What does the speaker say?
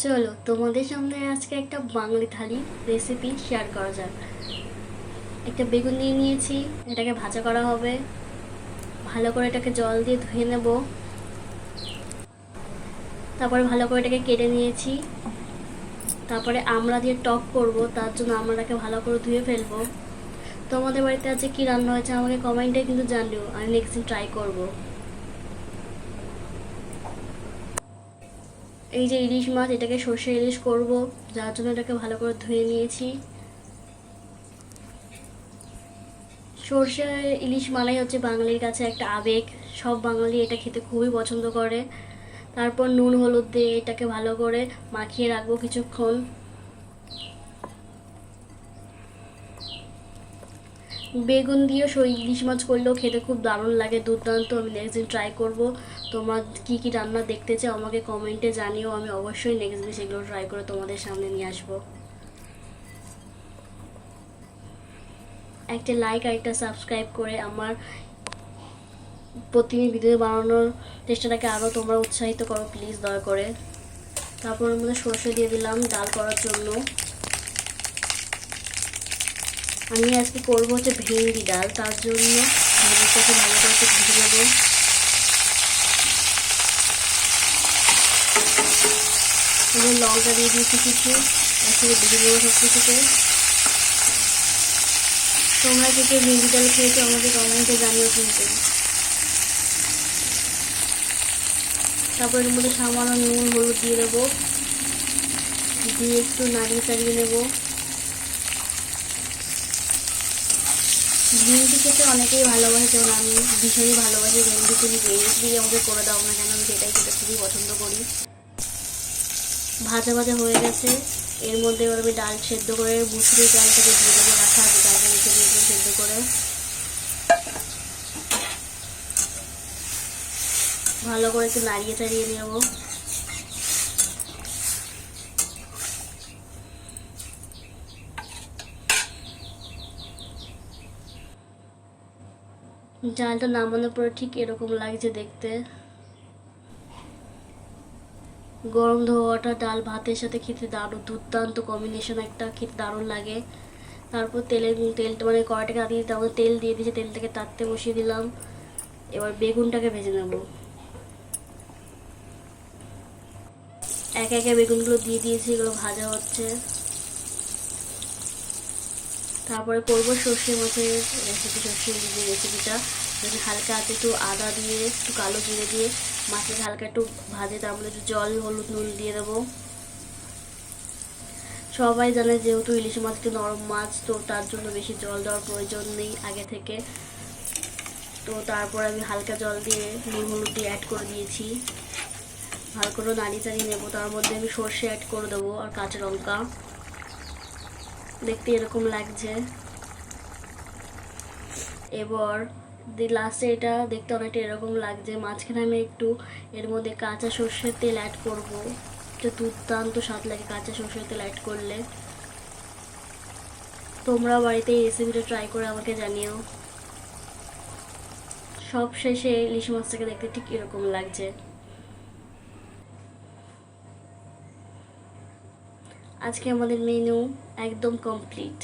চলো তোমাদের সামনে আজকে একটা বাঙালি থালি রেসিপি শেয়ার করা যাক। একটা বেগুন নিয়ে নিয়েছি, এটাকে ভাজা করা হবে। ভালো করে এটাকে জল দিয়ে ধুয়ে নেব। তারপরে ভালো করে এটাকে কেটে নিয়েছি। তারপরে আমড়া দিয়ে টক করব, তার জন্য আমড়াটাকে ভালো করে ধুয়ে ফেলবো। তোমাদের বাড়িতে আজকে কি রান্না হয়েছে আমাকে কমেন্টে কিন্তু জানিও, আমি নেক্সট দিন ট্রাই করব। এই যে ইলিশ মাছ, এটাকে সর্ষে ইলিশ করব, যার জন্য এটাকে ভালো করে ধুয়ে নিয়েছি। সর্ষে ইলিশ মানেই হচ্ছে বাঙালির কাছে একটা আবেগ। সব বাঙালি এটা খেতে খুবই পছন্দ করে। তারপর নুন হলুদ দিয়ে এটাকে ভালো করে মাখিয়ে রাখবো কিছুক্ষণ। বেগুন দিয়ে ইলিশ মাছ করলেও খেতে খুব দারুণ লাগে, দুর্দান্ত। আমি নেক্সট দিন ট্রাই করব। তোমরা কী কী রান্না দেখতে চাও আমাকে কমেন্টে জানিও, আমি অবশ্যই নেক্সট দিন সেগুলো ট্রাই করে তোমাদের সামনে নিয়ে আসবো। একটা লাইক আর একটা সাবস্ক্রাইব করে আমার প্রতিদিন ভিডিও বানানোর চেষ্টাটাকে আরও তোমরা উৎসাহিত করো প্লিজ, দয়া করে। তারপর ওর মধ্যে সর্ষে দিয়ে দিলাম ডাল করার জন্য। আমি আজকে করবো হচ্ছে ভেন্ডি ডাল, তার জন্য ভেন্ডিটাকে ভালো করে একটু ভেজে নেবো। লঙ্কা দিয়ে দিয়েছি কিছু, একসাথে ভেজে নেবো সব কিছুকে। তোমরা কে কে ভেন্ডি ডাল খেয়েছো আমাকে কমেন্টে জানিও কিন্তু। তারপর এর মধ্যে সামান্য নুন হলুদ দিয়ে দেবো, দিয়ে একটু নাড়িয়ে চাড়িয়ে নেবো। ভেন্ডি খেতে অনেকেই ভালোবাসে, যেমন আমি ভীষণই ভালোবাসি ভেন্ডি। তুমি যে রেসিপি আমাকে করে দাও না কেন, আমি সেটাই খেতে খুবই পছন্দ করি। ভাজা ভাজা হয়ে গেছে, এর মধ্যে এবার আমি ডাল সেদ্ধ করে মুসুরির ডালটাকে দিয়ে দেবো, রাখা আছে ডালটা রেখে দিয়েছি সেদ্ধ করে। ভালো করে একটু নাড়িয়ে চাড়িয়ে নেব। ডালটা নামানোর পরে ঠিক এরকম লাগছে দেখতে। গরম ধোয়াটা ডাল ভাতের সাথে খেতে দারুণ, দুর্দান্ত কম্বিনেশন একটা, খেতে দারুণ লাগে। তারপর তেলটা মানে কড়াইটাকে দিয়ে তারপর তেল দিয়ে দিয়েছি, তেলটাকে তাততে বসিয়ে দিলাম। এবার বেগুনটাকে ভেজে নেব। একে একে বেগুনগুলো দিয়ে দিয়েছি, এগুলো ভাজা হচ্ছে। তারপরে করবো সর্ষে মাছের রেসিপি, সর্ষে ইলিশের রেসিপিটা। যদি হালকা আছে একটু আদা দিয়ে একটু কালো জিরে দিয়ে মাছটাকে হালকা একটু ভাজে, তার মধ্যে একটু জল হলুদ নুন দিয়ে দেবো। সবাই জানে যেহেতু ইলিশ মাছ একটু নরম মাছ, তো তার জন্য বেশি জল দেওয়ার প্রয়োজন নেই আগে থেকে। তো তারপর আমি হালকা জল দিয়ে নুন হলুদ দিয়ে অ্যাড করে দিয়েছি। ভালো করে নাড়িয়ে চাড়িয়ে নেবো। তার মধ্যে আমি সর্ষে অ্যাড করে দেবো আর কাঁচা লঙ্কা। দেখতে এরকম লাগছে। এবার লাস্টে এটা দেখতে অনেকটা এরকম লাগছে। মাঝখানে আমি একটু এর মধ্যে কাঁচা সর্ষের তেল অ্যাড করবো, এটা দুর্দান্ত স্বাদ লাগে কাঁচা সর্ষের তেল অ্যাড করলে। তোমরা বাড়িতে এই রেসিপিটা ট্রাই করে আমাকে জানিও। সব শেষে ইলিশ মাছটাকে দেখতে ঠিক এরকম লাগছে। আজকে আমাদের মেনু একদম কমপ্লিট।